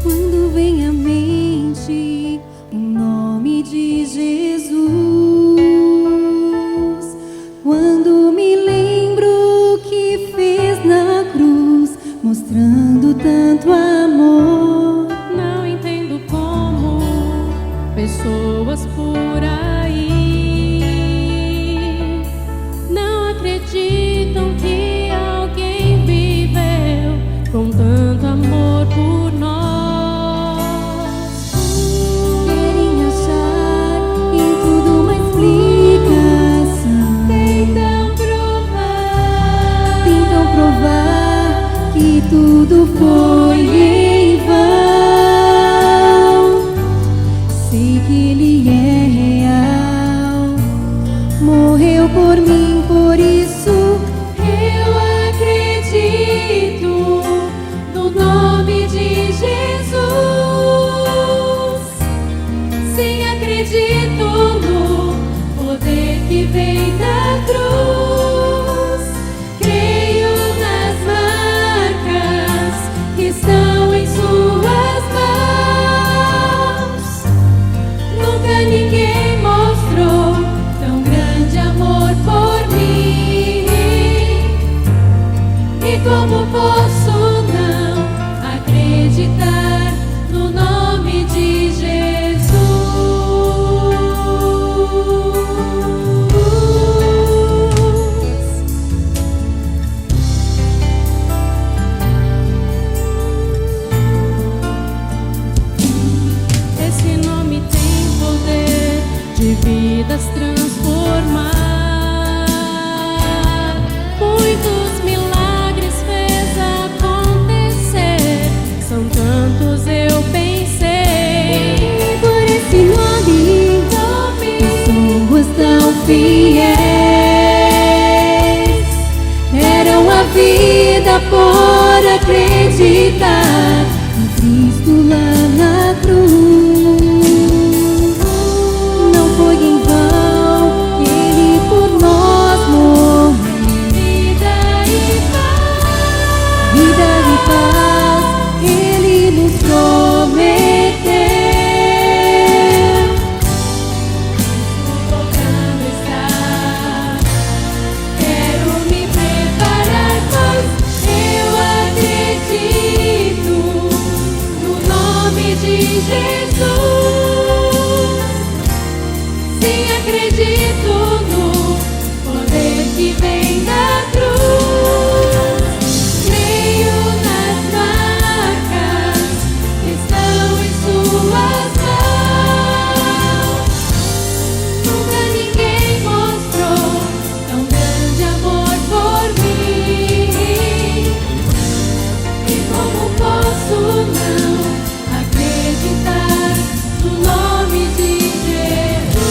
Quando vem à mente o nome de Jesus, quando me lembro o que fez na cruz, mostrando tanto amor. Não entendo como pessoas por aí não acreditam que alguém viveu com tanto amor por nós. Querem achar em tudo uma explicação, tentam provar que tudo foi em vão. Sei que Ele é real, morreu por mim, por isso eu acredito no nome de Jesus. Sim, acredito no poder que vem da cruz. Creio nas marcas que estão em suas mãos. Nunca ninguém mostrou tão grande amor por mim. E como posso não acreditar no nome de Jesus? Esse nome tem poder de vidas transformar. Muitos milagres fez acontecer, são tantos eu pensei. Por esse nome, pessoas tão fiéis deram a vida por acreditar em Cristo lá na cruz. Não foi em vão que Ele por nós morreu. Vida e paz Ele nos prometeu. Voltando está, quero me preparar, pois eu acredito no nome de Jesus. Sim, acredito no poder que vem da cruz. Creio nas marcas que estão em suas mãos. Nunca ninguém mostrou tão grande amor por mim. E como posso não acreditar no nome de Jesus?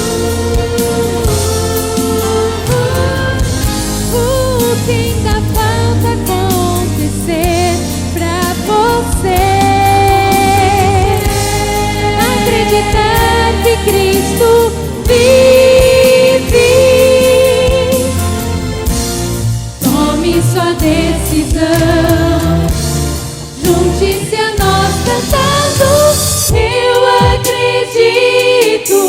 O que ainda falta acontecer pra você acreditar que Cristo vive? Tome sua decisão, junte-se a nós cantando. Eu acredito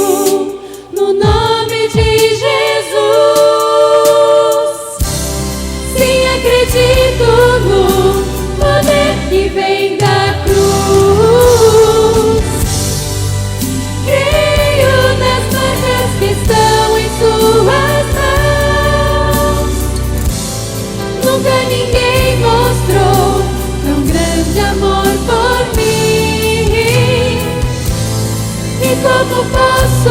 no nome de Jesus. Sim, acredito no poder que vem da cruz. Creio nas marcas que estão em suas mãos. Nunca ninguém mostrou tão grande amor por mim. E como posso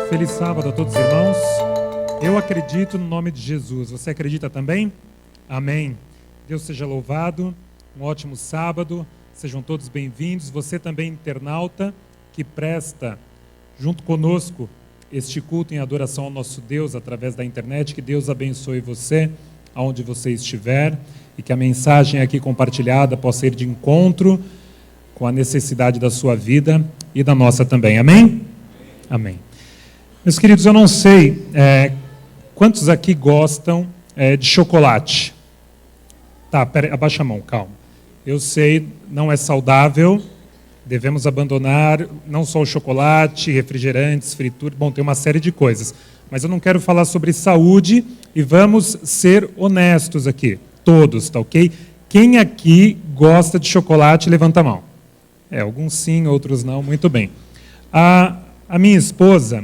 Feliz sábado a todos os irmãos. Eu acredito no nome de Jesus. Você acredita também? Amém. Deus seja louvado. Um ótimo sábado. Sejam todos bem-vindos. Você também, internauta, que presta junto conosco este culto em adoração ao nosso Deus através da internet. Que Deus abençoe você, aonde você estiver, e que a mensagem aqui compartilhada possa ir de encontro com a necessidade da sua vida e da nossa também. Amém? Amém. Meus queridos, eu não sei quantos aqui gostam de chocolate. Tá, pera, abaixa a mão, calma. Eu sei, não é saudável, devemos abandonar não só o chocolate, refrigerantes, fritura, bom, tem uma série de coisas. Mas eu não quero falar sobre saúde e vamos ser honestos aqui, todos, tá ok? Quem aqui gosta de chocolate, levanta a mão. Alguns sim, outros não, muito bem. A minha esposa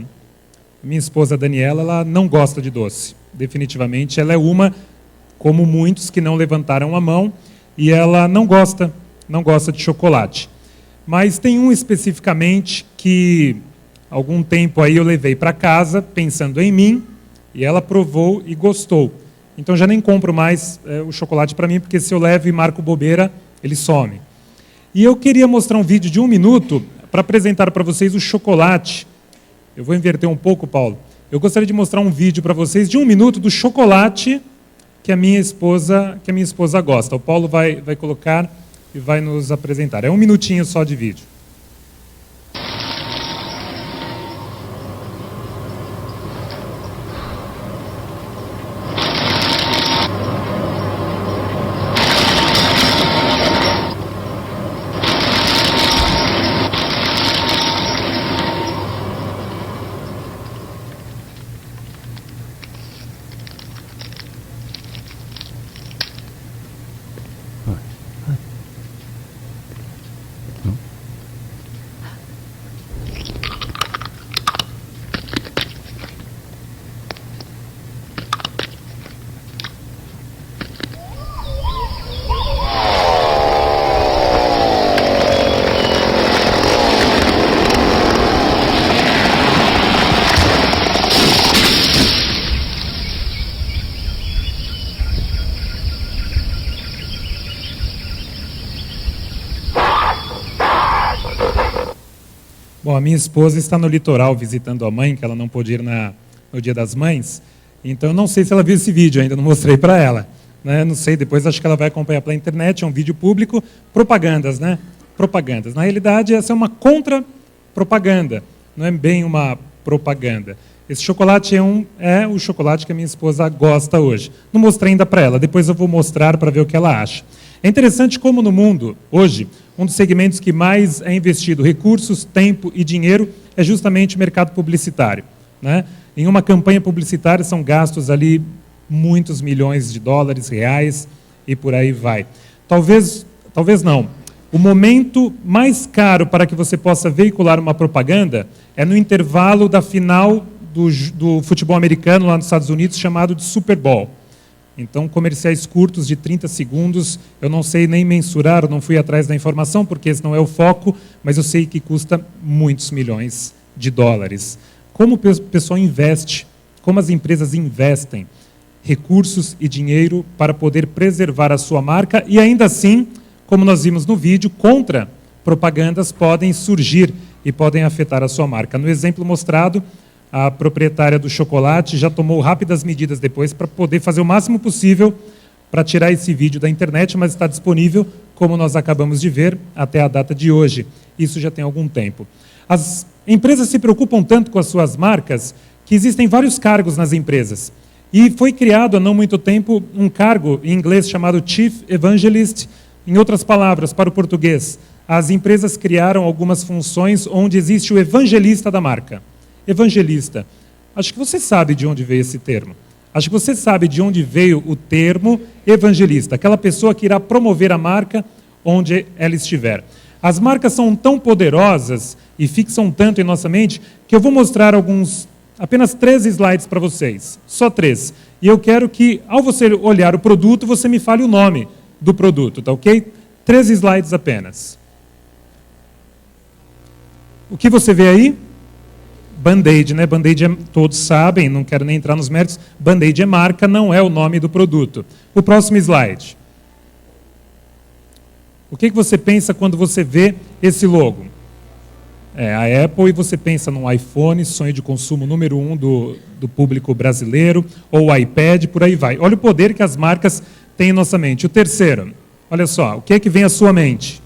Daniela, ela não gosta de doce, definitivamente. Ela é uma, como muitos que não levantaram a mão, e ela não gosta de chocolate. Mas tem um especificamente que, algum tempo aí eu levei para casa, pensando em mim, e ela provou e gostou. Então já nem compro mais o chocolate para mim, porque se eu levo e marco bobeira, ele some. E eu queria mostrar um vídeo de 1 minuto para apresentar para vocês o chocolate. Eu vou inverter um pouco, Paulo. Eu gostaria de mostrar um vídeo para vocês de 1 minuto do chocolate que a minha esposa gosta. O Paulo vai colocar e vai nos apresentar. É 1 minutinho só de vídeo. Bom, a minha esposa está no litoral visitando a mãe, que ela não pôde ir no Dia das Mães. Então, eu não sei se ela viu esse vídeo, ainda não mostrei para ela. Né? Não sei, depois acho que ela vai acompanhar pela internet, é um vídeo público. Propagandas, né? Propagandas. Na realidade, essa é uma contra-propaganda, não é bem uma propaganda. Esse chocolate é o chocolate que a minha esposa gosta hoje. Não mostrei ainda para ela, depois eu vou mostrar para ver o que ela acha. É interessante como no mundo, hoje, um dos segmentos que mais é investido recursos, tempo e dinheiro é justamente o mercado publicitário. Né? Em uma campanha publicitária são gastos ali muitos milhões de dólares, reais e por aí vai. Talvez não. O momento mais caro para que você possa veicular uma propaganda é no intervalo da final do futebol americano lá nos Estados Unidos, chamado de Super Bowl. Então, comerciais curtos de 30 segundos, eu não sei nem mensurar, eu não fui atrás da informação, porque esse não é o foco, mas eu sei que custa muitos milhões de dólares. Como o pessoal investe, como as empresas investem recursos e dinheiro para poder preservar a sua marca, e ainda assim, como nós vimos no vídeo, contra-propagandas podem surgir e podem afetar a sua marca. No exemplo mostrado, a proprietária do chocolate já tomou rápidas medidas depois para poder fazer o máximo possível para tirar esse vídeo da internet, mas está disponível, como nós acabamos de ver, até a data de hoje. Isso já tem algum tempo. As empresas se preocupam tanto com as suas marcas que existem vários cargos nas empresas. E foi criado há não muito tempo um cargo em inglês chamado Chief Evangelist. Em outras palavras, para o português, as empresas criaram algumas funções onde existe o evangelista da marca. Evangelista. Acho que você sabe de onde veio esse termo. Acho que você sabe de onde veio o termo evangelista, aquela pessoa que irá promover a marca onde ela estiver. As marcas são tão poderosas e fixam tanto em nossa mente que eu vou mostrar apenas 3 slides para vocês, só 3. E eu quero que, ao você olhar o produto, você me fale o nome do produto, tá ok? 3 slides apenas. O que você vê aí? Band-Aid, né? Band-Aid todos sabem, não quero nem entrar nos méritos, Band-Aid é marca, não é o nome do produto. O próximo slide. O que você pensa quando você vê esse logo? É a Apple, e você pensa no iPhone, sonho de consumo número 1 do público brasileiro, ou o iPad, por aí vai. Olha o poder que as marcas têm em nossa mente. O terceiro, olha só, o que é que vem à sua mente?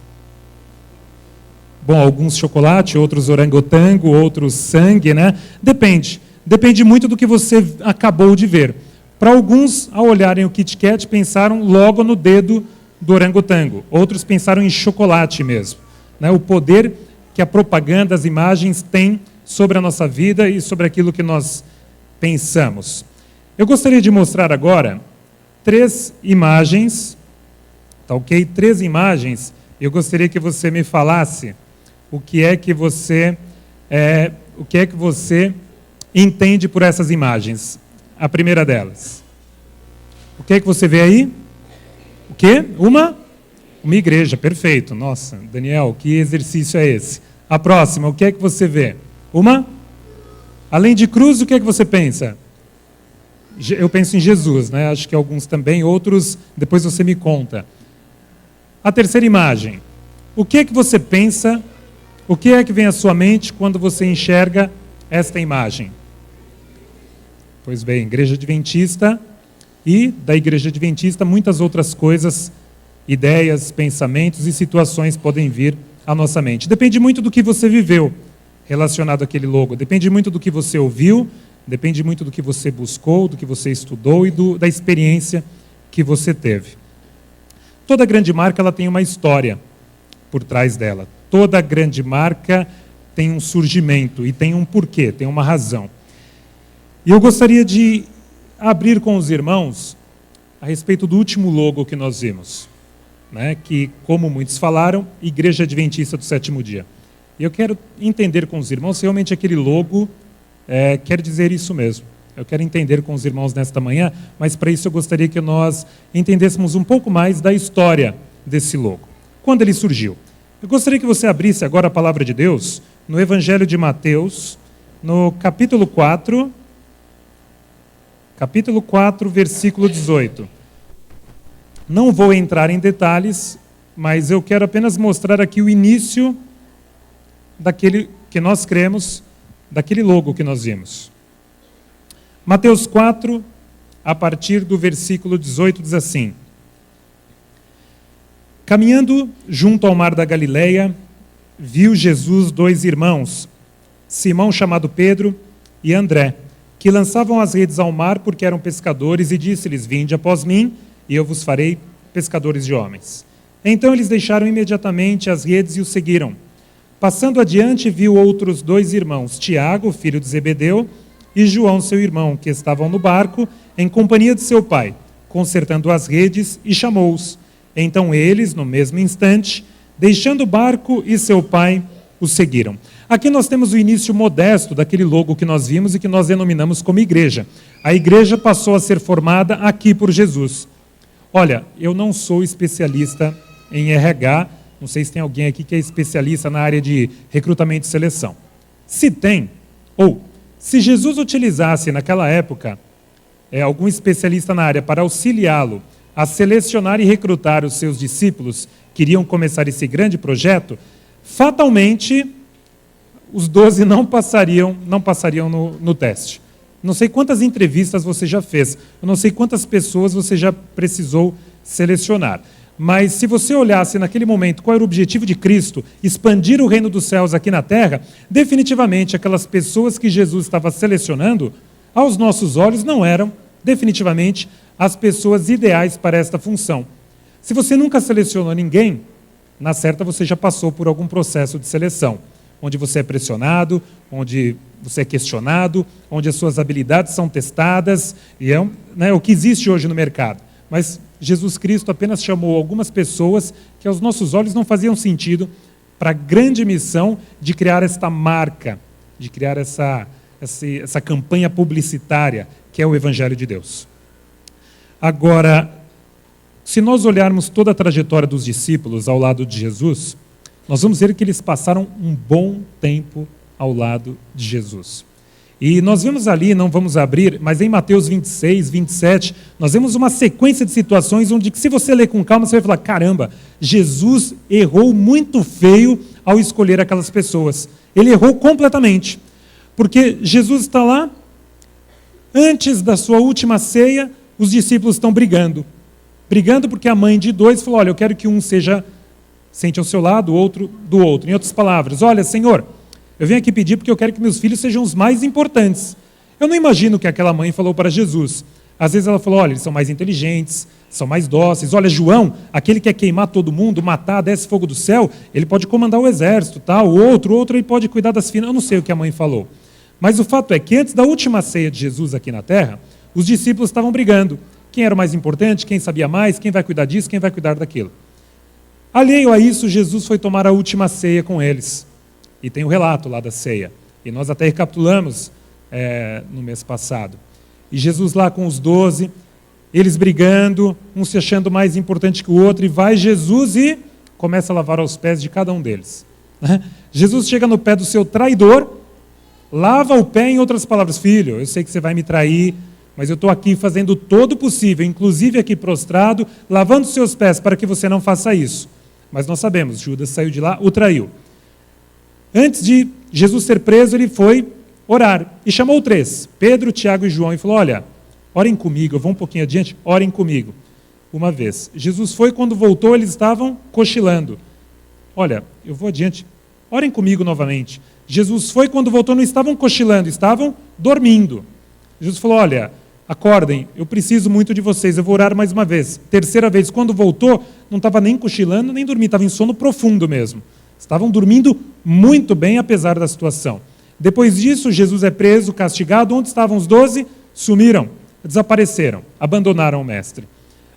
Bom, alguns chocolate, outros orangotango, outros sangue, né? Depende. Depende muito do que você acabou de ver. Para alguns, ao olharem o Kit Kat, pensaram logo no dedo do orangotango. Outros pensaram em chocolate mesmo, né? O poder que a propaganda, as imagens têm sobre a nossa vida e sobre aquilo que nós pensamos. Eu gostaria de mostrar agora 3 imagens, tá ok? 3 imagens. Eu gostaria que você me falasse o que é que você entende por essas imagens. A primeira delas. O que é que você vê aí? O quê? Uma igreja, perfeito. Nossa, Daniel, que exercício é esse? A próxima, o que é que você vê? Além de cruz, o que é que você pensa? Eu penso em Jesus, né? Acho que alguns também, outros, depois você me conta. A terceira imagem, o que é que você pensa, o que é que vem à sua mente quando você enxerga esta imagem? Pois bem, Igreja Adventista, e da Igreja Adventista muitas outras coisas, ideias, pensamentos e situações podem vir à nossa mente. Depende muito do que você viveu relacionado àquele logo, depende muito do que você ouviu, depende muito do que você buscou, do que você estudou e da experiência que você teve. Toda grande marca ela tem uma história por trás dela. Toda grande marca tem um surgimento e tem um porquê, tem uma razão. E eu gostaria de abrir com os irmãos a respeito do último logo que nós vimos, né? Que, como muitos falaram, Igreja Adventista do Sétimo Dia. E eu quero entender com os irmãos se realmente aquele logo quer dizer isso mesmo. Eu quero entender com os irmãos nesta manhã, mas para isso eu gostaria que nós entendêssemos um pouco mais da história desse logo. Quando ele surgiu? Eu gostaria que você abrisse agora a palavra de Deus no Evangelho de Mateus, no capítulo 4, versículo 18. Não vou entrar em detalhes, mas eu quero apenas mostrar aqui o início daquele que nós cremos, daquele logo que nós vimos. Mateus 4, a partir do versículo 18, diz assim: Caminhando junto ao mar da Galileia, viu Jesus 2 irmãos, Simão chamado Pedro e André, que lançavam as redes ao mar porque eram pescadores, e disse-lhes: Vinde após mim, e eu vos farei pescadores de homens. Então eles deixaram imediatamente as redes e o seguiram. Passando adiante, viu outros 2 irmãos, Tiago, filho de Zebedeu, e João, seu irmão, que estavam no barco, em companhia de seu pai, consertando as redes, e chamou-os. Então eles, no mesmo instante, deixando o barco e seu pai, o seguiram. Aqui nós temos o início modesto daquele logo que nós vimos e que nós denominamos como igreja. A igreja passou a ser formada aqui por Jesus. Olha, eu não sou especialista em RH, não sei se tem alguém aqui que é especialista na área de recrutamento e seleção. Se tem, ou se Jesus utilizasse naquela época algum especialista na área para auxiliá-lo a selecionar e recrutar os seus discípulos que iriam começar esse grande projeto, fatalmente os 12 não passariam no teste. Não sei quantas entrevistas você já fez, eu não sei quantas pessoas você já precisou selecionar. Mas se você olhasse naquele momento qual era o objetivo de Cristo, expandir o reino dos céus aqui na terra, definitivamente aquelas pessoas que Jesus estava selecionando, aos nossos olhos não eram definitivamente as pessoas ideais para esta função. Se você nunca selecionou ninguém, na certa você já passou por algum processo de seleção, onde você é pressionado, onde você é questionado, onde as suas habilidades são testadas, e é o que existe hoje no mercado. Mas Jesus Cristo apenas chamou algumas pessoas que aos nossos olhos não faziam sentido para a grande missão de criar esta marca, de criar essa campanha publicitária que é o Evangelho de Deus. Agora, se nós olharmos toda a trajetória dos discípulos ao lado de Jesus, nós vamos ver que eles passaram um bom tempo ao lado de Jesus. E nós vemos ali, não vamos abrir, mas em Mateus 26, 27, nós vemos uma sequência de situações onde, se você ler com calma, você vai falar, caramba, Jesus errou muito feio ao escolher aquelas pessoas. Ele errou completamente. Porque Jesus está lá, antes da sua última ceia, os discípulos estão brigando. Brigando porque a mãe de dois falou, olha, eu quero que um sente ao seu lado, o outro do outro. Em outras palavras, olha, Senhor, eu venho aqui pedir porque eu quero que meus filhos sejam os mais importantes. Eu não imagino o que aquela mãe falou para Jesus. Às vezes ela falou, olha, eles são mais inteligentes, são mais dóceis. Olha, João, aquele que quer queimar todo mundo, matar, desce fogo do céu, ele pode comandar o exército, tá? O outro ele pode cuidar das finanças. Eu não sei o que a mãe falou. Mas o fato é que antes da última ceia de Jesus aqui na terra, os discípulos estavam brigando. Quem era o mais importante, quem sabia mais, quem vai cuidar disso, quem vai cuidar daquilo. Alheio a isso, Jesus foi tomar a última ceia com eles. E tem o relato lá da ceia. E nós até recapitulamos no mês passado. E Jesus lá com os 12, eles brigando, um se achando mais importante que o outro, e vai Jesus e começa a lavar os pés de cada um deles. Jesus chega no pé do seu traidor, lava o pé, em outras palavras, filho, eu sei que você vai me trair, mas eu estou aqui fazendo todo o possível, inclusive aqui prostrado, lavando os seus pés para que você não faça isso. Mas nós sabemos, Judas saiu de lá, o traiu. Antes de Jesus ser preso, ele foi orar. E chamou 3, Pedro, Tiago e João, e falou, olha, orem comigo, eu vou um pouquinho adiante, orem comigo. Uma vez. Jesus foi, quando voltou, eles estavam cochilando. Olha, eu vou adiante, orem comigo novamente. Jesus foi, quando voltou, não estavam cochilando, estavam dormindo. Jesus falou, olha, acordem, eu preciso muito de vocês, eu vou orar mais uma vez. Terceira vez, quando voltou, não estava nem cochilando, nem dormindo, estava em sono profundo mesmo. Estavam dormindo muito bem, apesar da situação. Depois disso, Jesus é preso, castigado. Onde estavam os 12? Sumiram, desapareceram, abandonaram o mestre.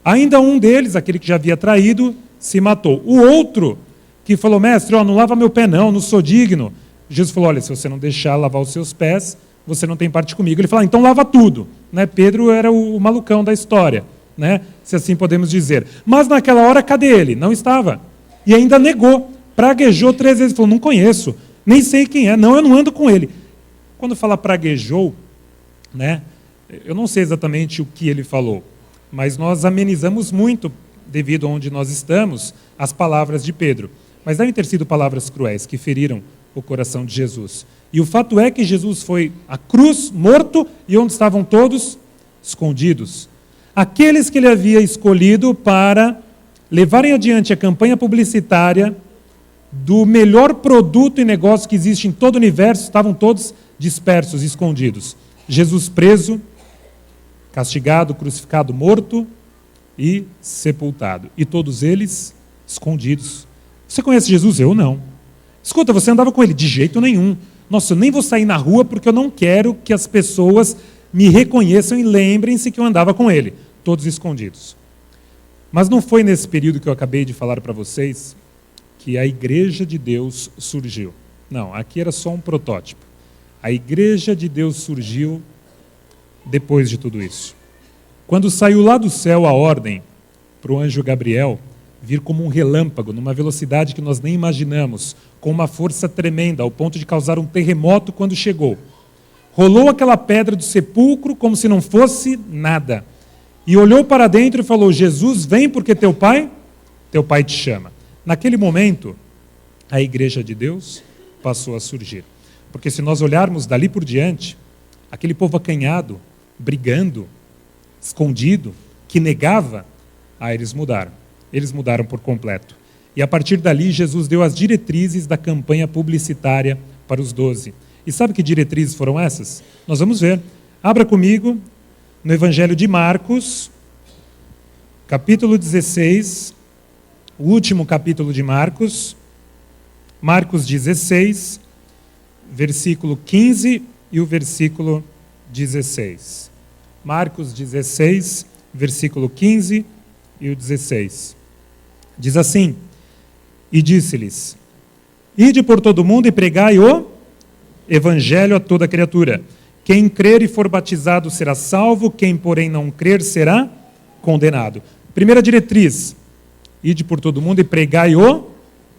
Ainda um deles, aquele que já havia traído, se matou. O outro, que falou, mestre, não lava meu pé não sou digno. Jesus falou, olha, se você não deixar lavar os seus pés, você não tem parte comigo. Ele falou, então lava tudo. Pedro era o malucão da história, se assim podemos dizer. Mas naquela hora, cadê ele? Não estava. E ainda negou. Praguejou 3 vezes, falou, não conheço, nem sei quem é, não, eu não ando com ele. Quando fala praguejou, eu não sei exatamente o que ele falou, mas nós amenizamos muito, devido a onde nós estamos, as palavras de Pedro. Mas devem ter sido palavras cruéis, que feriram o coração de Jesus. E o fato é que Jesus foi à cruz, morto, e onde estavam todos? Escondidos. Aqueles que ele havia escolhido para levarem adiante a campanha publicitária do melhor produto e negócio que existe em todo o universo, estavam todos dispersos, escondidos. Jesus preso, castigado, crucificado, morto e sepultado. E todos eles escondidos. Você conhece Jesus? Eu não. Escuta, você andava com ele? De jeito nenhum. Nossa, eu nem vou sair na rua porque eu não quero que as pessoas me reconheçam e lembrem-se que eu andava com ele. Todos escondidos. Mas não foi nesse período que eu acabei de falar para vocês que a Igreja de Deus surgiu. Não, aqui era só um protótipo. A Igreja de Deus surgiu depois de tudo isso. Quando saiu lá do céu a ordem para o anjo Gabriel vir como um relâmpago, numa velocidade que nós nem imaginamos, com uma força tremenda, ao ponto de causar um terremoto quando chegou. Rolou aquela pedra do sepulcro como se não fosse nada. E olhou para dentro e falou, Jesus, vem porque teu pai te chama. Naquele momento, a Igreja de Deus passou a surgir. Porque se nós olharmos dali por diante, aquele povo acanhado, brigando, escondido, que negava, eles mudaram. Eles mudaram por completo. E a partir dali, Jesus deu as diretrizes da campanha publicitária para os 12. E sabe que diretrizes foram essas? Nós vamos ver. Abra comigo no Evangelho de Marcos, capítulo 16, o último capítulo de Marcos, Marcos 16, versículo 15 e o versículo 16. Marcos 16, versículo 15 e o 16. Diz assim, e disse-lhes, ide por todo o mundo e pregai o evangelho a toda criatura. Quem crer e for batizado será salvo, quem porém não crer será condenado. Primeira diretriz, ide por todo mundo e pregai o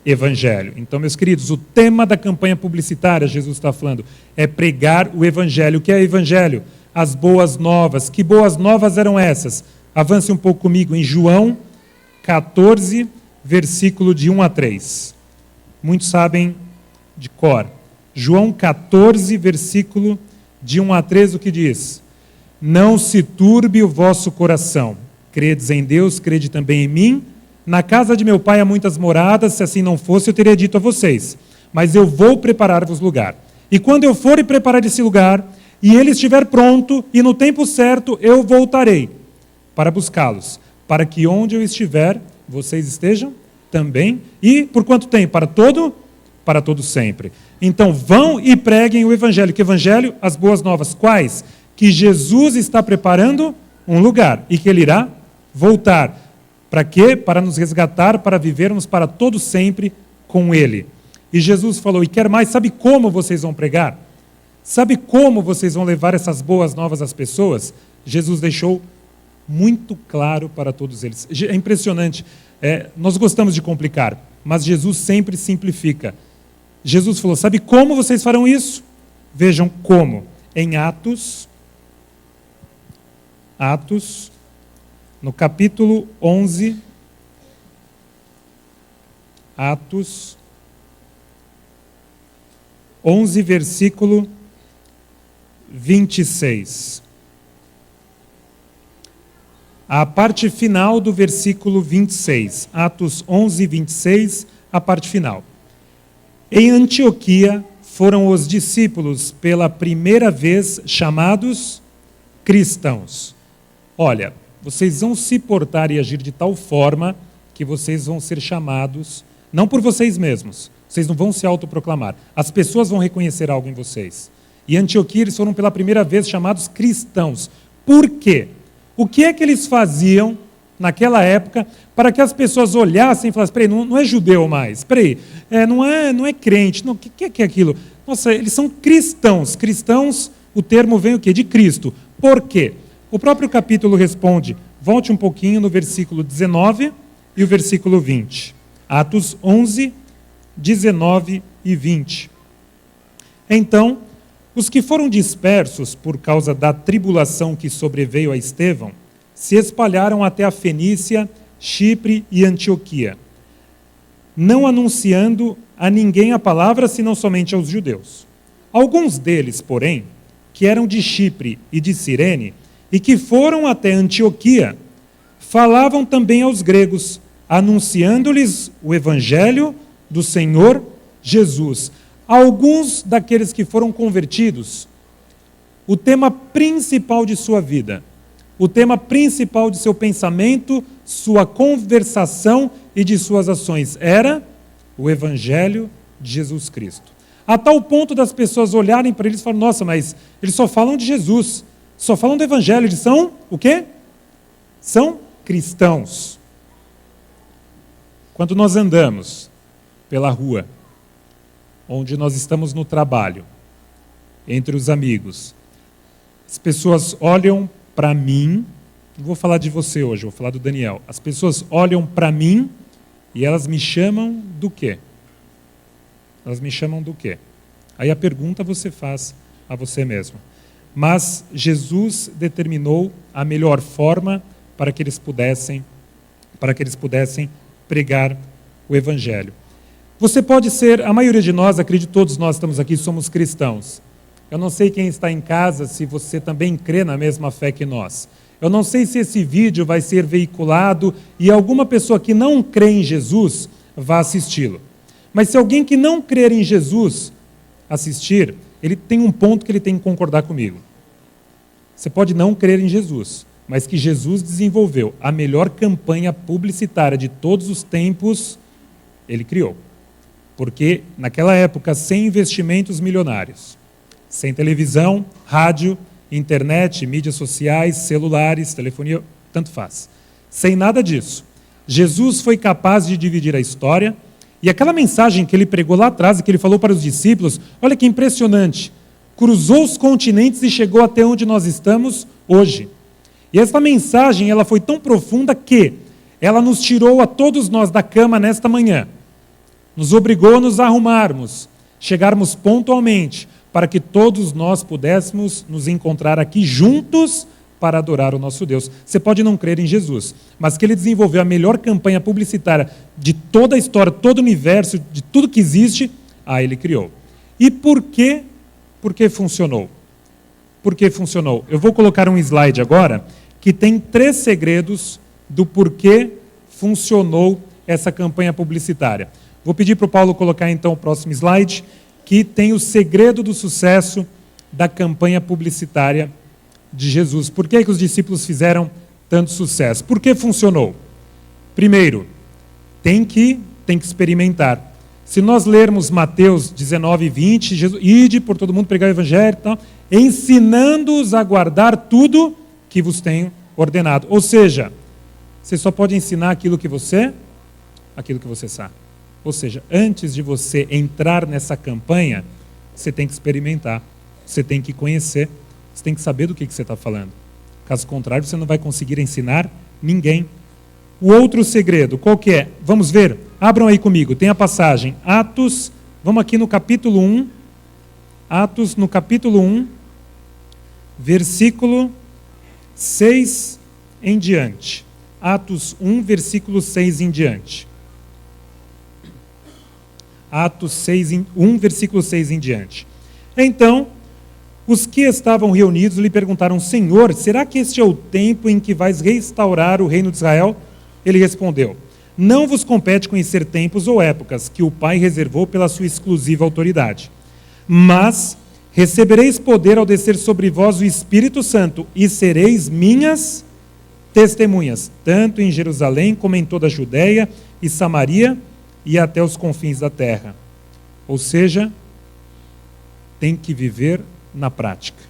evangelho. Então, meus queridos, o tema da campanha publicitária, Jesus está falando, é pregar o evangelho. O que é evangelho? As boas novas. Que boas novas eram essas? Avance um pouco comigo em João 14, versículo de 1 a 3. Muitos sabem de cor. João 14, versículo de 1 a 3, o que diz? Não se turbe o vosso coração. Credes em Deus, crede também em mim. Na casa de meu pai há muitas moradas, se assim não fosse, eu teria dito a vocês. Mas eu vou preparar-vos lugar. E quando eu for e preparar esse lugar, e ele estiver pronto, e no tempo certo, eu voltarei para buscá-los, para que onde eu estiver, vocês estejam também. E por quanto tempo? Para todo sempre. Então vão e preguem o evangelho. Que evangelho? As boas novas. Quais? Que Jesus está preparando um lugar e que ele irá voltar. Para quê? Para nos resgatar, para vivermos para todo sempre com ele. E Jesus falou, e quer mais, sabe como vocês vão pregar? Sabe como vocês vão levar essas boas novas às pessoas? Jesus deixou muito claro para todos eles. É impressionante. Nós gostamos de complicar, mas Jesus sempre simplifica. Jesus falou, sabe como vocês farão isso? Vejam como. Em Atos, no capítulo 11, Atos 11, versículo 26. A parte final do versículo 26. Atos 11, 26, a parte final. Em Antioquia foram os discípulos pela primeira vez chamados cristãos. Olha, vocês vão se portar e agir de tal forma que vocês vão ser chamados, não por vocês mesmos, vocês não vão se autoproclamar, as pessoas vão reconhecer algo em vocês. E em Antioquia eles foram pela primeira vez chamados cristãos. Por quê? O que é que eles faziam naquela época para que as pessoas olhassem e falassem, peraí, não é judeu mais, peraí, não é crente, não, o que é aquilo? Nossa, eles são cristãos. Cristãos, o termo vem o quê? De Cristo. Por quê? O próprio capítulo responde, volte um pouquinho no versículo 19 e o versículo 20. Atos 11, 19 e 20. Então, os que foram dispersos por causa da tribulação que sobreveio a Estevão, se espalharam até a Fenícia, Chipre e Antioquia, não anunciando a ninguém a palavra, senão somente aos judeus. Alguns deles, porém, que eram de Chipre e de Cirene, e que foram até Antioquia, falavam também aos gregos, anunciando-lhes o evangelho do Senhor Jesus. Alguns daqueles que foram convertidos, o tema principal de sua vida, o tema principal de seu pensamento, sua conversação e de suas ações era o evangelho de Jesus Cristo. A tal ponto das pessoas olharem para eles e falarem, nossa, mas eles só falam de Jesus, só falam do evangelho, eles são o quê? São cristãos. Quando nós andamos pela rua, onde nós estamos no trabalho, entre os amigos, as pessoas olham para mim, não vou falar de você hoje, vou falar do Daniel. As pessoas olham para mim e elas me chamam do quê? Elas me chamam do quê? Aí a pergunta você faz a você mesmo. Mas Jesus determinou a melhor forma para que eles pudessem pregar o evangelho. Você pode ser, a maioria de nós, acredito todos nós estamos aqui, somos cristãos. Eu não sei quem está em casa, se você também crê na mesma fé que nós. Eu não sei se esse vídeo vai ser veiculado e alguma pessoa que não crê em Jesus vai assisti-lo. Mas se alguém que não crer em Jesus assistir, ele tem um ponto que ele tem que concordar comigo. Você pode não crer em Jesus, mas que Jesus desenvolveu a melhor campanha publicitária de todos os tempos, ele criou. Porque naquela época, sem investimentos milionários, sem televisão, rádio, internet, mídias sociais, celulares, telefonia, tanto faz. Sem nada disso, Jesus foi capaz de dividir a história e aquela mensagem que ele pregou lá atrás e que ele falou para os discípulos, olha que impressionante, cruzou os continentes e chegou até onde nós estamos hoje. E essa mensagem ela foi tão profunda que ela nos tirou a todos nós da cama nesta manhã. nos obrigou a nos arrumarmos, chegarmos pontualmente, para que todos nós pudéssemos nos encontrar aqui juntos para adorar o nosso Deus. Você pode não crer em Jesus, mas que ele desenvolveu a melhor campanha publicitária de toda a história, todo o universo, de tudo que existe, ele criou. E por quê? Porque funcionou. Por que funcionou? Eu vou colocar um slide agora que tem 3 segredos do porquê funcionou essa campanha publicitária. Vou pedir para o Paulo colocar então o próximo slide, que tem o segredo do sucesso da campanha publicitária de Jesus. Por que os discípulos fizeram tanto sucesso? Por que funcionou? Primeiro, tem que experimentar. Se nós lermos Mateus 19, 20, Jesus, ide por todo mundo pregar o evangelho, ensinando-os a guardar tudo que vos tenho ordenado. Ou seja, você só pode ensinar aquilo que você sabe. Ou seja, antes de você entrar nessa campanha, você tem que experimentar, você tem que conhecer, você tem que saber do que você está falando. Caso contrário, você não vai conseguir ensinar ninguém. O outro segredo, qual que é? Vamos ver? Abram aí comigo, tem a passagem. Atos, vamos aqui no capítulo 1. Atos, no capítulo 1, versículo 6 em diante. Atos 1, versículo 6 em diante. Atos 1, versículo 6 em diante. Então, os que estavam reunidos lhe perguntaram: Senhor, será que este é o tempo em que vais restaurar o reino de Israel? Ele respondeu: não vos compete conhecer tempos ou épocas que o Pai reservou pela sua exclusiva autoridade. Mas recebereis poder ao descer sobre vós o Espírito Santo, e sereis minhas testemunhas, tanto em Jerusalém como em toda a Judéia e Samaria e até os confins da terra. Ou seja, tem que viver na prática.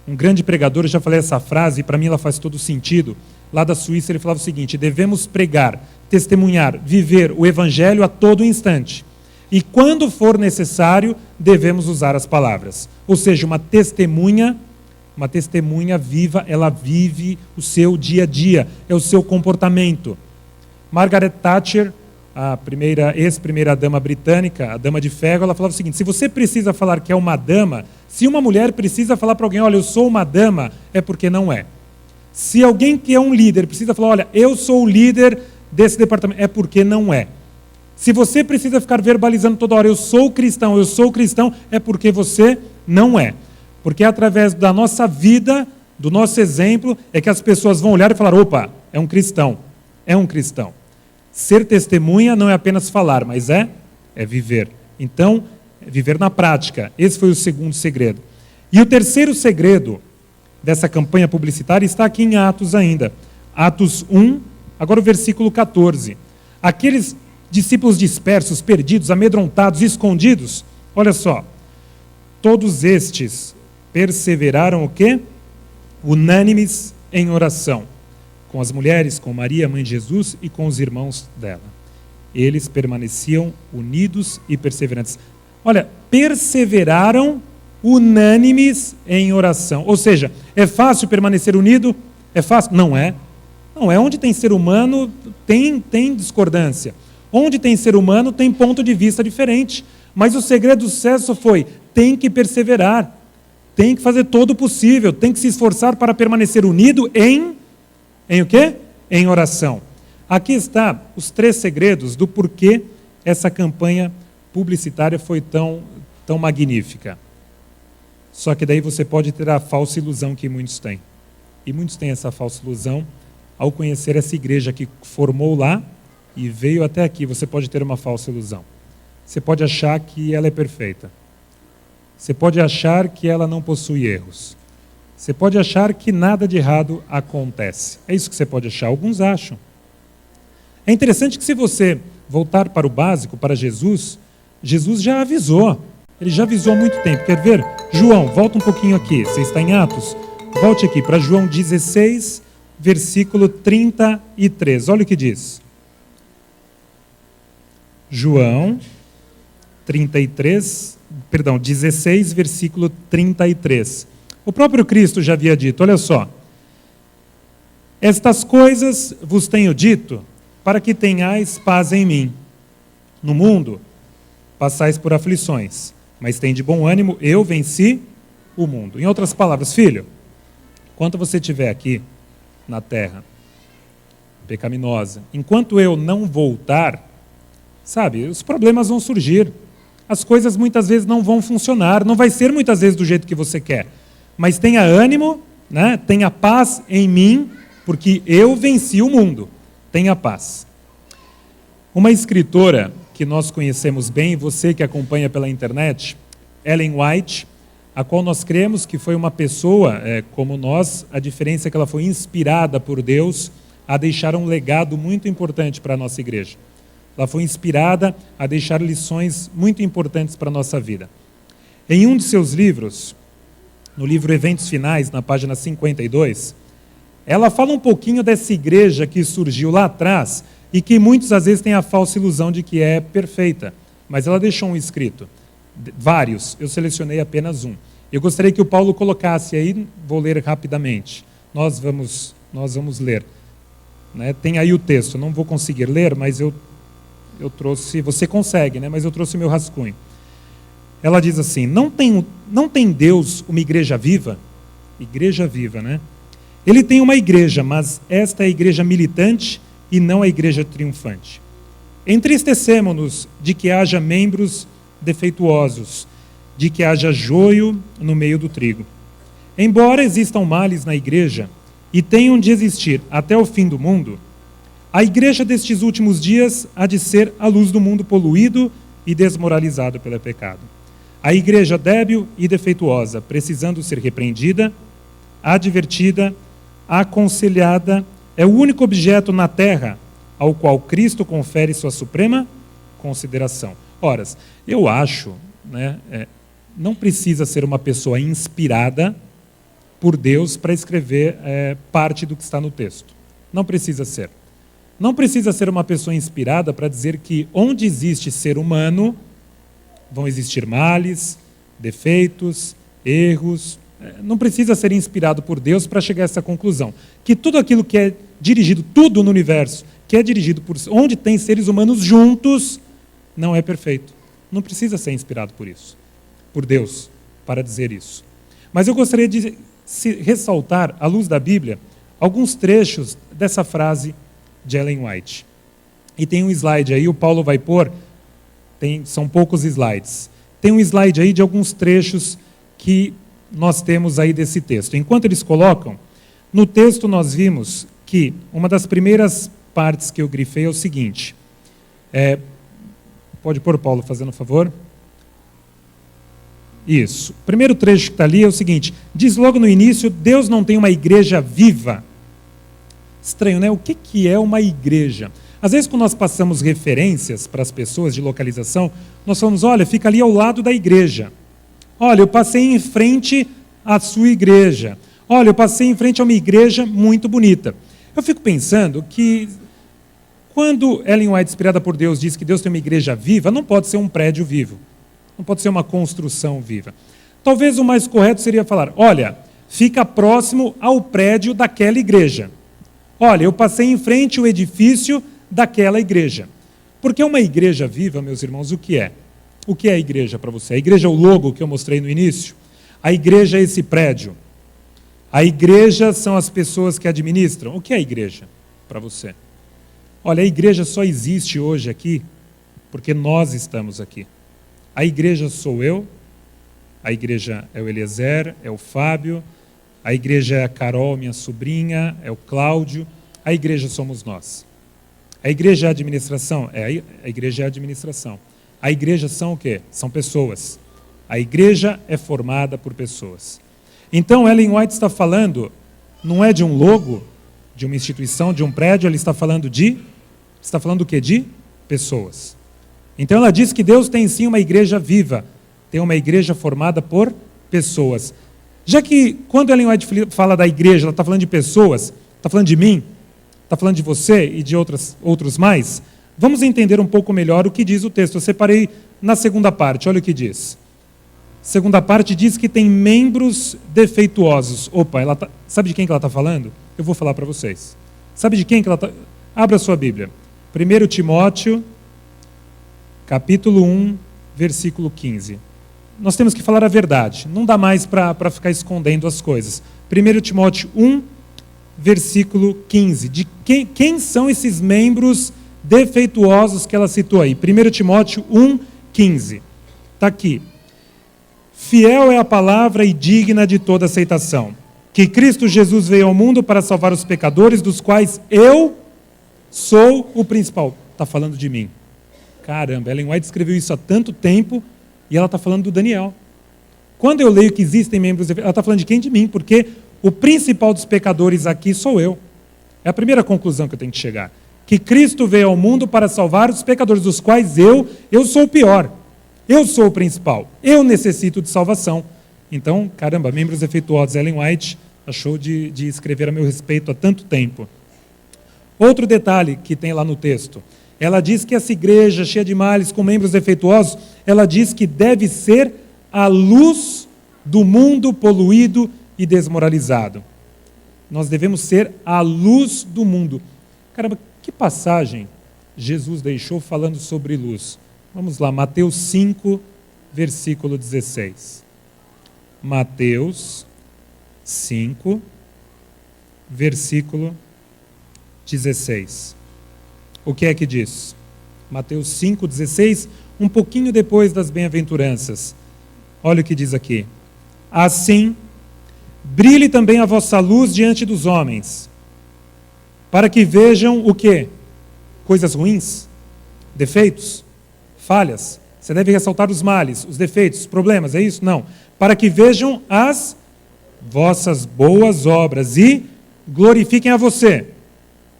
Um grande pregador, eu já falei essa frase, e para mim ela faz todo sentido. Lá da Suíça ele falava o seguinte: devemos pregar, testemunhar, viver o evangelho a todo instante. E quando for necessário, devemos usar as palavras. Ou seja, uma testemunha viva, ela vive o seu dia a dia, é o seu comportamento. Margaret Thatcher, a ex-primeira dama britânica, a dama de ferro, ela falava o seguinte: se você precisa falar que é uma dama, se uma mulher precisa falar para alguém, olha, eu sou uma dama, é porque não é. Se alguém que é um líder precisa falar, olha, eu sou o líder desse departamento, é porque não é. Se você precisa ficar verbalizando toda hora, eu sou cristão, é porque você não é. Porque é através da nossa vida, do nosso exemplo, é que as pessoas vão olhar e falar: opa, é um cristão. Ser testemunha não é apenas falar, mas é viver. Então, é viver na prática. Esse foi o segundo segredo. E o terceiro segredo dessa campanha publicitária está aqui em Atos ainda. Atos 1, agora o versículo 14. Aqueles discípulos dispersos, perdidos, amedrontados, escondidos, olha só. Todos estes perseveraram o quê? Unânimes em oração. Com as mulheres, com Maria, mãe de Jesus, e com os irmãos dela. Eles permaneciam unidos e perseverantes. Olha, perseveraram unânimes em oração. Ou seja, é fácil permanecer unido? É fácil? Não é. Não é. Onde tem ser humano, tem discordância. Onde tem ser humano, tem ponto de vista diferente. Mas o segredo do sucesso foi: tem que perseverar. Tem que fazer todo o possível. Tem que se esforçar para permanecer unido em o quê? Em oração. Aqui está os 3 segredos do porquê essa campanha publicitária foi tão magnífica. Só que daí você pode ter a falsa ilusão que muitos têm. E muitos têm essa falsa ilusão ao conhecer essa igreja que formou lá e veio até aqui. Você pode ter uma falsa ilusão. Você pode achar que ela é perfeita. Você pode achar que ela não possui erros. Você pode achar que nada de errado acontece. É isso que você pode achar. Alguns acham. É interessante que, se você voltar para o básico, para Jesus, Jesus já avisou. Ele já avisou há muito tempo. Quer ver? João, volta um pouquinho aqui. Você está em Atos? Volte aqui para João 16, versículo 33. Olha o que diz. João 16, versículo 33. O próprio Cristo já havia dito, olha só: estas coisas vos tenho dito, para que tenhais paz em mim. No mundo passais por aflições, mas tem de bom ânimo, eu venci o mundo. Em outras palavras, filho, enquanto você estiver aqui na terra pecaminosa, enquanto eu não voltar, sabe, os problemas vão surgir. As coisas muitas vezes não vão funcionar, não vai ser muitas vezes do jeito que você quer. Mas tenha ânimo, né? Tenha paz em mim, porque eu venci o mundo. Tenha paz. Uma escritora que nós conhecemos bem, você que acompanha pela internet, Ellen White, a qual nós cremos que foi uma pessoa como nós, a diferença é que ela foi inspirada por Deus a deixar um legado muito importante para a nossa igreja. Ela foi inspirada a deixar lições muito importantes para a nossa vida. Em um de seus livros, no livro Eventos Finais, na página 52, ela fala um pouquinho dessa igreja que surgiu lá atrás e que muitos às vezes têm a falsa ilusão de que é perfeita. Mas ela deixou um escrito, vários, eu selecionei apenas um. Eu gostaria que o Paulo colocasse aí, vou ler rapidamente. Nós vamos ler. Né? Tem aí o texto, não vou conseguir ler, mas eu trouxe, você consegue, né? Mas eu trouxe o meu rascunho. Ela diz assim, não tem Deus uma igreja viva? Igreja viva, né? Ele tem uma igreja, mas esta é a igreja militante e não a igreja triunfante. Entristecemo-nos de que haja membros defeituosos, de que haja joio no meio do trigo. Embora existam males na igreja e tenham de existir até o fim do mundo, a igreja destes últimos dias há de ser a luz do mundo poluído e desmoralizado pelo pecado. A igreja débil e defeituosa, precisando ser repreendida, advertida, aconselhada, é o único objeto na terra ao qual Cristo confere sua suprema consideração. Ora, eu acho, né, não precisa ser uma pessoa inspirada por Deus para escrever parte do que está no texto. Não precisa ser. Não precisa ser uma pessoa inspirada para dizer que onde existe ser humano, vão existir males, defeitos, erros. Não precisa ser inspirado por Deus para chegar a essa conclusão. Que tudo aquilo que é dirigido, tudo no universo, que é dirigido por onde tem seres humanos juntos, não é perfeito. Não precisa ser inspirado por isso, por Deus, para dizer isso. Mas eu gostaria de ressaltar, à luz da Bíblia, alguns trechos dessa frase de Ellen White. E tem um slide aí, o Paulo vai pôr, são poucos slides. Tem um slide aí de alguns trechos que nós temos aí desse texto. Enquanto eles colocam, no texto nós vimos que uma das primeiras partes que eu grifei é o seguinte. Pode pôr, Paulo, fazendo favor? Isso. O primeiro trecho que está ali é o seguinte, diz logo no início, Deus não tem uma igreja viva. Estranho, né? O que é uma igreja? Às vezes, quando nós passamos referências para as pessoas de localização, nós falamos, olha, fica ali ao lado da igreja. Olha, eu passei em frente à sua igreja. Olha, eu passei em frente a uma igreja muito bonita. Eu fico pensando que, quando Ellen White, inspirada por Deus, diz que Deus tem uma igreja viva, não pode ser um prédio vivo. Não pode ser uma construção viva. Talvez o mais correto seria falar, olha, fica próximo ao prédio daquela igreja. Olha, eu passei em frente ao edifício daquela igreja. Porque uma igreja viva, meus irmãos, o que é? O que é a igreja para você? A igreja é o logo que eu mostrei no início? A igreja é esse prédio? A igreja são as pessoas que administram? O que é a igreja para você? Olha, a igreja só existe hoje aqui porque nós estamos aqui. A igreja sou eu, a igreja é o Eliezer, é o Fábio, a igreja é a Carol, minha sobrinha, é o Cláudio, a igreja somos nós. A igreja é a administração? A igreja é a administração. A igreja são o quê? São pessoas. A igreja é formada por pessoas. Então, Ellen White está falando, não é de um logo, de uma instituição, de um prédio, ela está falando do quê? De pessoas. Então, ela diz que Deus tem sim uma igreja viva, tem uma igreja formada por pessoas. Já que, quando Ellen White fala da igreja, ela está falando de pessoas, está falando de mim, está falando de você e de outros mais, vamos entender um pouco melhor o que diz o texto. Eu separei na segunda parte, olha o que diz. Segunda parte diz que tem membros defeituosos. Opa, sabe de quem que ela está falando? Eu vou falar para vocês. Sabe de quem que ela está... Abra a sua Bíblia. 1 Timóteo, capítulo 1, versículo 15. Nós temos que falar a verdade. Não dá mais para ficar escondendo as coisas. 1 Timóteo 1, versículo 15. De quem são esses membros defeituosos que ela citou aí? 1 Timóteo 1, 15. Está aqui. Fiel é a palavra e digna de toda aceitação, que Cristo Jesus veio ao mundo para salvar os pecadores, dos quais eu sou o principal. Está falando de mim. Caramba, Ellen White escreveu isso há tanto tempo e ela está falando do Daniel. Quando eu leio que existem membros, ela está falando de quem? De mim, porque o principal dos pecadores aqui sou eu. É a primeira conclusão que eu tenho que chegar. Que Cristo veio ao mundo para salvar os pecadores, dos quais eu sou o pior. Eu sou o principal. Eu necessito de salvação. Então, caramba, membros defeituosos. Ellen White achou de escrever a meu respeito há tanto tempo. Outro detalhe que tem lá no texto. Ela diz que essa igreja cheia de males, com membros defeituosos, ela diz que deve ser a luz do mundo poluído e desmoralizado. Nós devemos ser a luz do mundo. Caramba, que passagem Jesus deixou falando sobre luz? Vamos lá, Mateus 5, versículo 16. Mateus 5, versículo 16. O que é que diz? Mateus 5, 16, um pouquinho depois das bem-aventuranças. Olha o que diz aqui. Assim, brilhe também a vossa luz diante dos homens, para que vejam o quê? Coisas ruins, defeitos, falhas. Você deve ressaltar os males, os defeitos, os problemas, é isso? Não. Para que vejam as vossas boas obras e glorifiquem a você.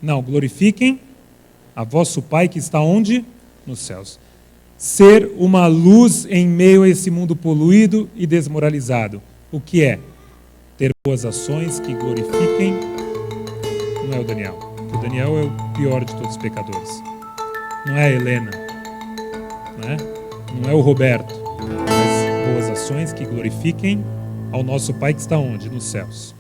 Não, glorifiquem a vosso Pai que está onde? Nos céus. Ser uma luz em meio a esse mundo poluído e desmoralizado. O que é? Ter boas ações que glorifiquem. Não é o Daniel. O Daniel é o pior de todos os pecadores. Não é a Helena. Não é o Roberto. Mas boas ações que glorifiquem ao nosso Pai que está onde? Nos céus.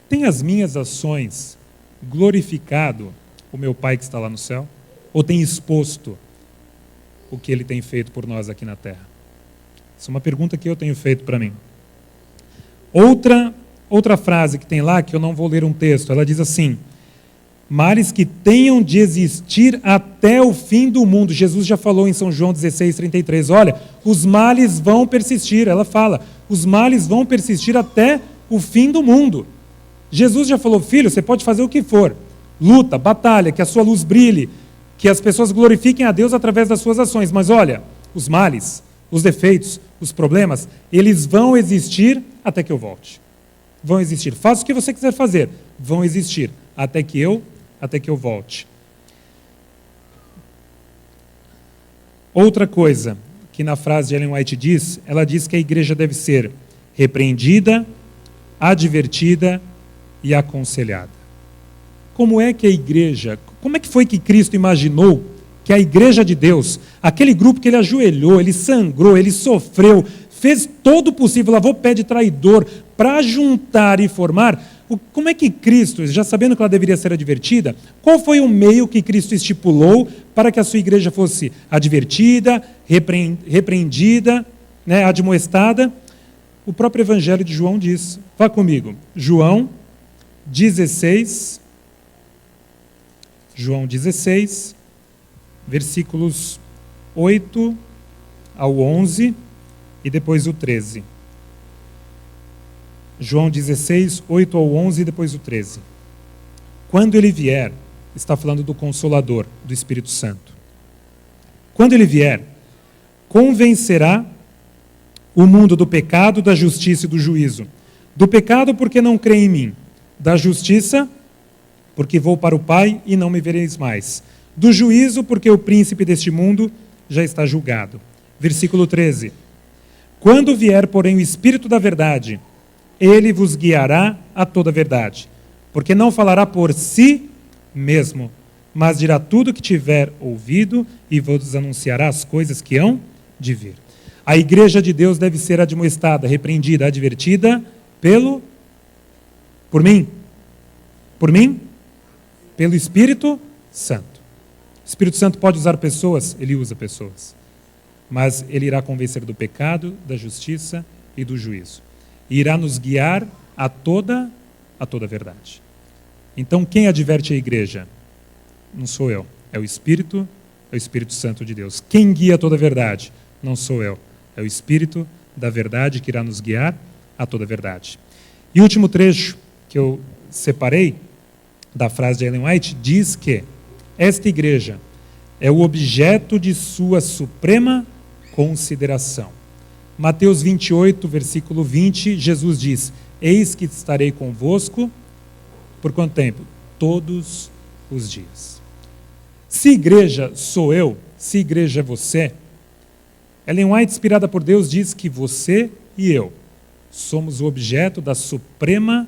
Tem as minhas ações glorificado o meu Pai que está lá no céu? Ou tem exposto o que Ele tem feito por nós aqui na terra? Essa é uma pergunta que eu tenho feito para mim. Outra frase que tem lá, que eu não vou ler um texto, ela diz assim: males que tenham de existir até o fim do mundo. Jesus já falou em São João 16, 33, olha, os males vão persistir. Ela fala, os males vão persistir até o fim do mundo. Jesus já falou, filho, você pode fazer o que for, luta, batalha, que a sua luz brilhe, que as pessoas glorifiquem a Deus através das suas ações, mas olha, os males, os defeitos, os problemas, eles vão existir até que eu volte. Vão existir. Faça o que você quiser fazer, vão existir até que eu volte. Outra coisa que na frase de Ellen White diz, ela diz que a igreja deve ser repreendida, advertida e aconselhada. Como é que a igreja, como é que foi que Cristo imaginou que a igreja de Deus, aquele grupo que ele ajoelhou, ele sangrou, ele sofreu, fez todo o possível, lavou pé de traidor para juntar e formar, como é que Cristo, já sabendo que ela deveria ser advertida, qual foi o meio que Cristo estipulou para que a sua igreja fosse advertida, repreendida, admoestada? O próprio Evangelho de João diz. Vá comigo. João 16, versículos 8 ao 11 e depois o 13. João 16, 8 ao 11 e depois o 13. Quando ele vier, está falando do Consolador, do Espírito Santo. Quando ele vier, convencerá o mundo do pecado, da justiça e do juízo. Do pecado, porque não crê em mim. Da justiça, porque vou para o Pai e não me vereis mais. Do juízo, porque o príncipe deste mundo já está julgado. Versículo 13. Quando vier, porém, o Espírito da verdade, ele vos guiará a toda a verdade, porque não falará por si mesmo, mas dirá tudo o que tiver ouvido e vos anunciará as coisas que hão de vir. A igreja de Deus deve ser admoestada, repreendida, advertida por mim, pelo Espírito Santo. O Espírito Santo pode usar pessoas, ele usa pessoas. mas ele irá convencer do pecado, da justiça e do juízo. E irá nos guiar a toda a verdade. Então, quem adverte a igreja? Não sou eu, é o Espírito Santo de Deus. Quem guia a toda a verdade? Não sou eu, é o Espírito da verdade que irá nos guiar a toda a verdade. E o último trecho que eu separei da frase de Ellen White diz que esta igreja é o objeto de sua suprema consideração. Mateus 28, versículo 20, Jesus diz: eis que estarei convosco por quanto tempo? Todos os dias. Se igreja sou eu, se igreja é você, Ellen White, inspirada por Deus, diz que você e eu somos o objeto da suprema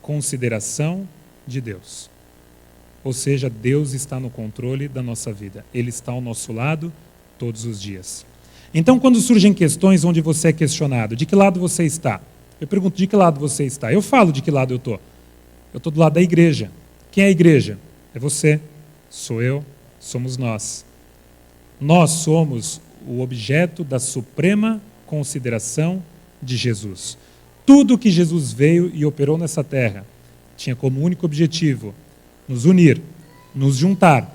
consideração de Deus. Ou seja, Deus está no controle da nossa vida. Ele está ao nosso lado todos os dias. Então, quando surgem questões onde você é questionado, de que lado você está? Eu pergunto, de que lado você está? Eu falo de que lado eu estou. Eu estou do lado da igreja. Quem é a igreja? É você, sou eu, somos nós. Nós somos o objeto da suprema consideração de Jesus. Tudo que Jesus veio e operou nessa terra tinha como único objetivo nos unir, nos juntar,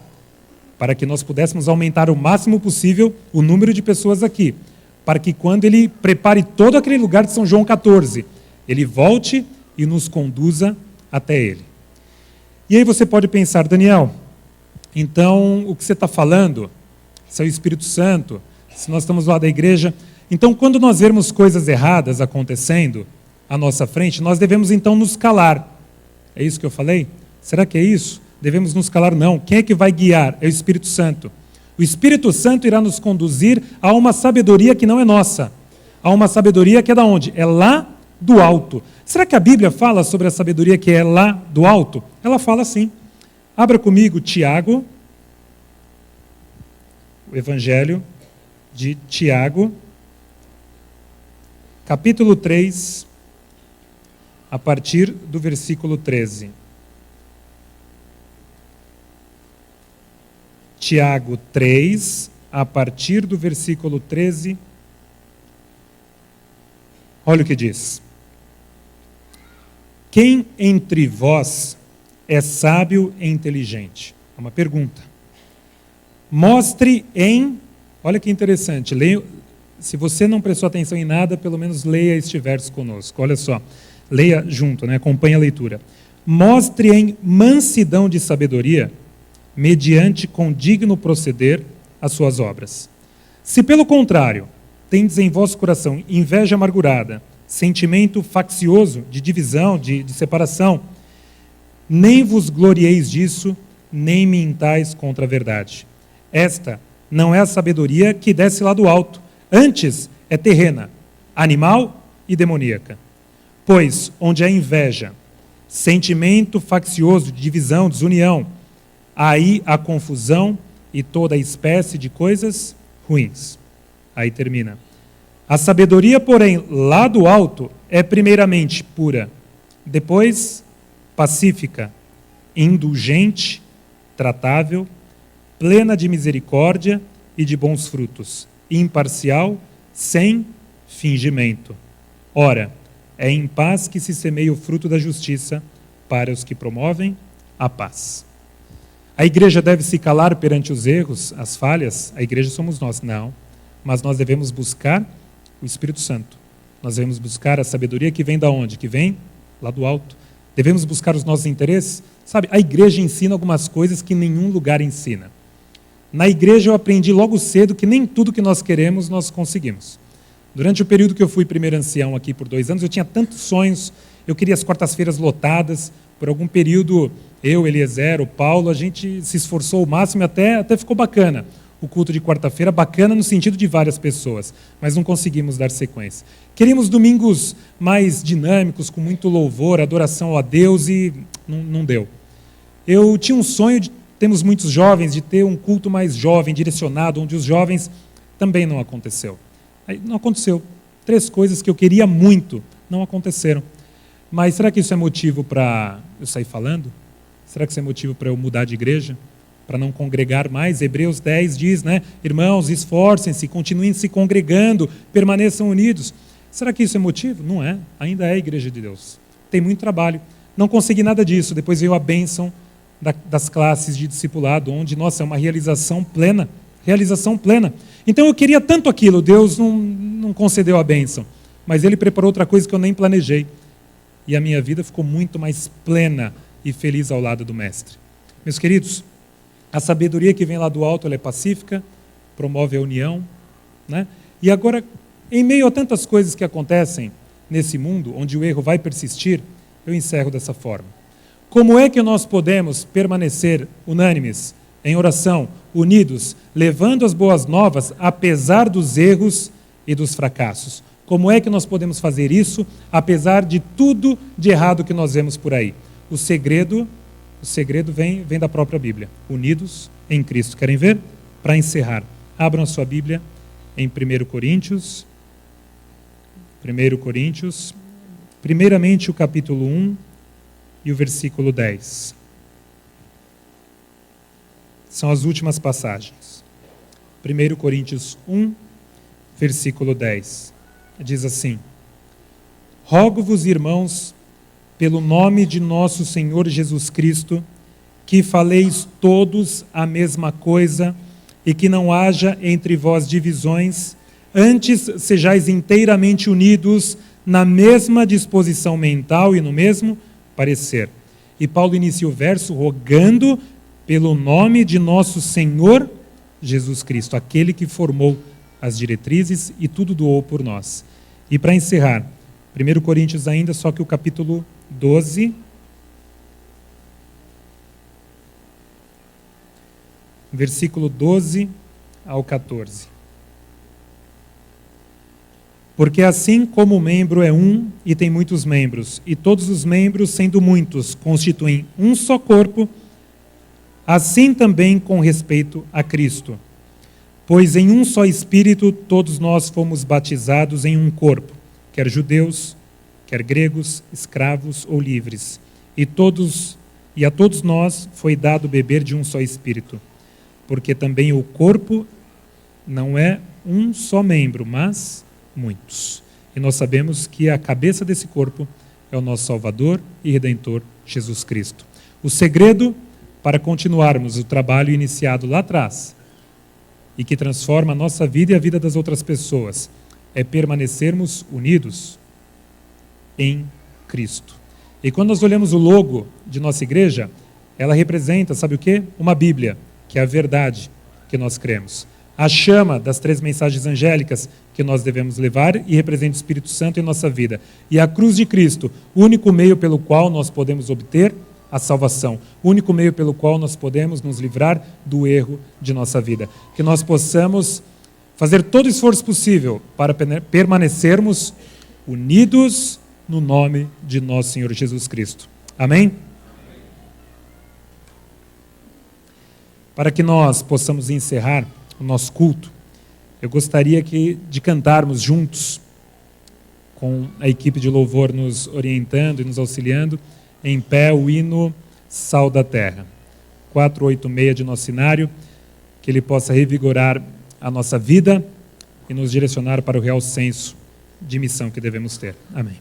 para que nós pudéssemos aumentar o máximo possível o número de pessoas aqui, para que quando Ele prepare todo aquele lugar de São João 14, Ele volte e nos conduza até Ele. E aí você pode pensar, Daniel, então o que você está falando, se é o Espírito Santo, se nós estamos lá da igreja, então quando nós vermos coisas erradas acontecendo à nossa frente, nós devemos então nos calar. É isso que eu falei? Será que é isso? Devemos nos calar? Não. Quem é que vai guiar? É o Espírito Santo. O Espírito Santo irá nos conduzir a uma sabedoria que não é nossa. A uma sabedoria que é da onde? É lá do alto. Será que a Bíblia fala sobre a sabedoria que é lá do alto? Ela fala sim. Abra comigo Tiago, o Evangelho de Tiago, capítulo 3, a partir do versículo 13. Tiago 3, a partir do versículo 13. Olha o que diz. Quem entre vós é sábio e inteligente? É uma pergunta. Mostre em... Olha que interessante. Leia, se você não prestou atenção em nada, pelo menos leia este verso conosco. Olha só. Leia junto, né? Acompanhe a leitura. Mostre em mansidão de sabedoria, mediante condigno proceder as suas obras. Se, pelo contrário, tendes em vosso coração inveja amargurada, sentimento faccioso, de divisão, de separação, nem vos glorieis disso, nem mintais contra a verdade. Esta não é a sabedoria que desce lá do alto, antes é terrena, animal e demoníaca. Pois, onde há inveja, sentimento faccioso, de divisão, desunião, aí há confusão e toda espécie de coisas ruins. Aí termina. A sabedoria, porém, lá do alto, é primeiramente pura, depois pacífica, indulgente, tratável, plena de misericórdia e de bons frutos, imparcial, sem fingimento. Ora, é em paz que se semeia o fruto da justiça para os que promovem a paz. A igreja deve se calar perante os erros, as falhas? A igreja somos nós, não. Mas nós devemos buscar o Espírito Santo. Nós devemos buscar a sabedoria que vem da onde? Que vem lá do alto. Devemos buscar os nossos interesses. Sabe, a igreja ensina algumas coisas que nenhum lugar ensina. Na igreja eu aprendi logo cedo que nem tudo que nós queremos nós conseguimos. Durante o período que eu fui primeiro ancião aqui por 2 anos, eu tinha tantos sonhos, eu queria as quartas-feiras lotadas. Por algum período, eu, Eliezer, o Paulo, a gente se esforçou ao máximo e até ficou bacana. O culto de quarta-feira, bacana no sentido de várias pessoas, mas não conseguimos dar sequência. Queríamos domingos mais dinâmicos, com muito louvor, adoração a Deus, e não deu. Eu tinha um sonho, temos muitos jovens, de ter um culto mais jovem, direcionado, onde os jovens também não aconteceu. Aí, não aconteceu. 3 coisas que eu queria muito não aconteceram. Mas será que isso é motivo para eu sair falando? Será que isso é motivo para eu mudar de igreja? para não congregar mais. Hebreus 10 diz, né? Irmãos, esforcem-se, continuem se congregando, permaneçam unidos. Será que isso é motivo? Não é. Ainda é a igreja de Deus. Tem muito trabalho. Não consegui nada disso. Depois veio a bênção das classes de discipulado, onde, nossa, é uma realização plena. Realização plena. Então eu queria tanto aquilo, Deus não concedeu a bênção. Mas Ele preparou outra coisa que eu nem planejei. E a minha vida ficou muito mais plena e feliz ao lado do Mestre. Meus queridos, a sabedoria que vem lá do alto, ela é pacífica, promove a união, né? E agora, em meio a tantas coisas que acontecem nesse mundo, onde o erro vai persistir, eu encerro dessa forma. Como é que nós podemos permanecer unânimes, em oração, unidos, levando as boas novas, apesar dos erros e dos fracassos? Como é que nós podemos fazer isso, apesar de tudo de errado que nós vemos por aí? O segredo vem da própria Bíblia. Unidos em Cristo. Querem ver? Para encerrar, abram a sua Bíblia em 1 Coríntios. 1 Coríntios, primeiramente o capítulo 1 e o versículo 10. São as últimas passagens. 1 Coríntios 1, versículo 10. Diz assim: Rogo-vos, irmãos, pelo nome de nosso Senhor Jesus Cristo, que faleis todos a mesma coisa e que não haja entre vós divisões, antes sejais inteiramente unidos na mesma disposição mental e no mesmo parecer. E Paulo inicia o verso rogando pelo nome de nosso Senhor Jesus Cristo, aquele que formou as diretrizes e tudo doou por nós. E para encerrar, 1 Coríntios ainda, só que o capítulo 12, versículo 12 ao 14. Porque assim como o membro é um e tem muitos membros, e todos os membros, sendo muitos, constituem um só corpo, assim também com respeito a Cristo. Pois em um só Espírito todos nós fomos batizados em um corpo, quer judeus, quer gregos, escravos ou livres, e a todos nós foi dado beber de um só Espírito, porque também o corpo não é um só membro, mas muitos. E nós sabemos que a cabeça desse corpo é o nosso Salvador e Redentor, Jesus Cristo. O segredo para continuarmos o trabalho iniciado lá atrás e que transforma a nossa vida e a vida das outras pessoas é permanecermos unidos em Cristo. E quando nós olhamos o logo de nossa igreja, ela representa, sabe o quê? Uma Bíblia, que é a verdade que nós cremos. A chama das 3 mensagens angélicas que nós devemos levar e representa o Espírito Santo em nossa vida. E a cruz de Cristo, o único meio pelo qual nós podemos obter a salvação, o único meio pelo qual nós podemos nos livrar do erro de nossa vida. Que nós possamos fazer todo o esforço possível para permanecermos unidos no nome de nosso Senhor Jesus Cristo. Amém? Para que nós possamos encerrar o nosso culto, eu gostaria de cantarmos juntos, com a equipe de louvor nos orientando e nos auxiliando, em pé o hino Sal da Terra, 486 de nosso cenário, que ele possa revigorar a nossa vida e nos direcionar para o real senso de missão que devemos ter. Amém.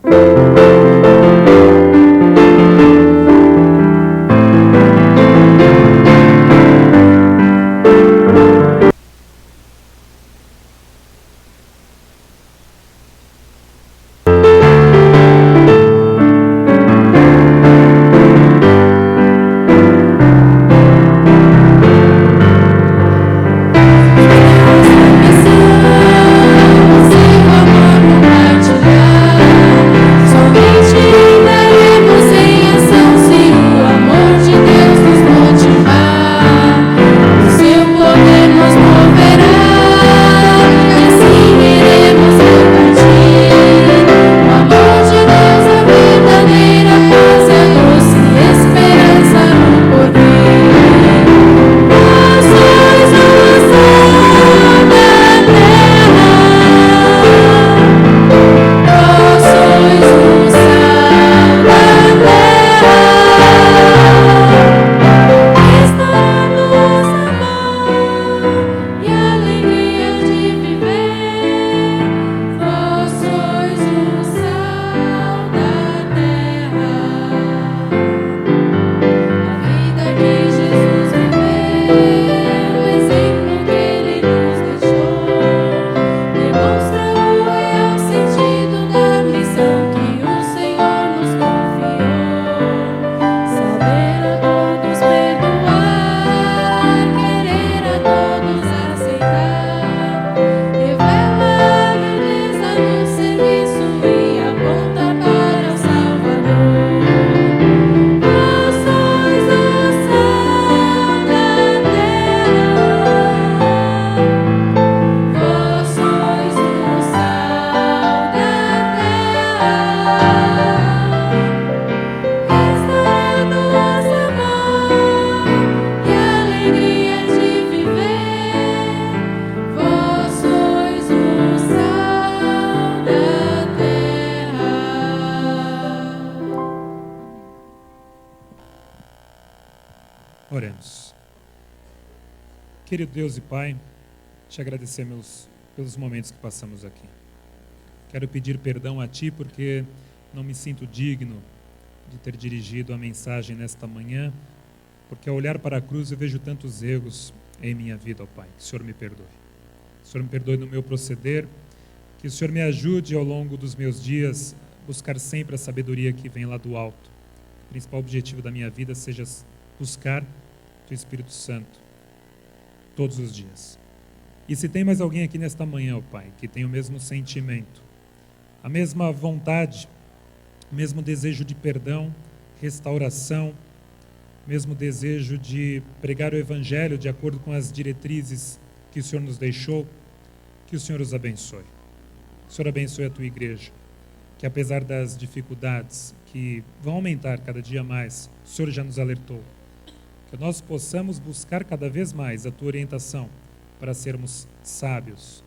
Sem amor compartilhar, Oremos. Querido Deus e Pai, te agradecemos pelos momentos que passamos aqui. Quero pedir perdão a Ti porque não me sinto digno de ter dirigido a mensagem nesta manhã, porque ao olhar para a cruz eu vejo tantos erros em minha vida, ó Pai. Que o Senhor me perdoe. Que o Senhor me perdoe no meu proceder, que o Senhor me ajude ao longo dos meus dias a buscar sempre a sabedoria que vem lá do alto. O principal objetivo da minha vida seja buscar o Espírito Santo todos os dias. E se tem mais alguém aqui nesta manhã, ó Pai, que tem o mesmo sentimento, a mesma vontade, o mesmo desejo de perdão, restauração, o mesmo desejo de pregar o Evangelho de acordo com as diretrizes que o Senhor nos deixou, que o Senhor os abençoe. Que o Senhor abençoe a Tua igreja, que apesar das dificuldades que vão aumentar cada dia mais, o Senhor já nos alertou, que nós possamos buscar cada vez mais a Tua orientação para sermos sábios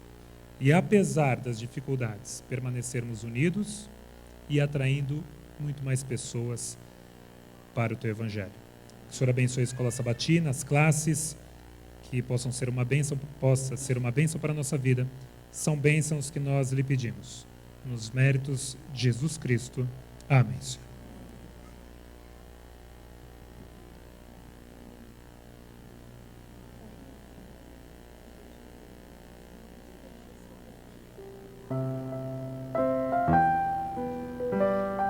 e, apesar das dificuldades, permanecermos unidos e atraindo muito mais pessoas para o Teu Evangelho. Que o Senhor abençoe a Escola Sabatina, as classes, que possa ser uma bênção para a nossa vida. São bênçãos que nós lhe pedimos. Nos méritos de Jesus Cristo. Amém, Senhor.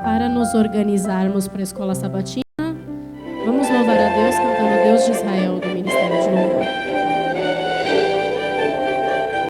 Para nos organizarmos para a Escola Sabatina,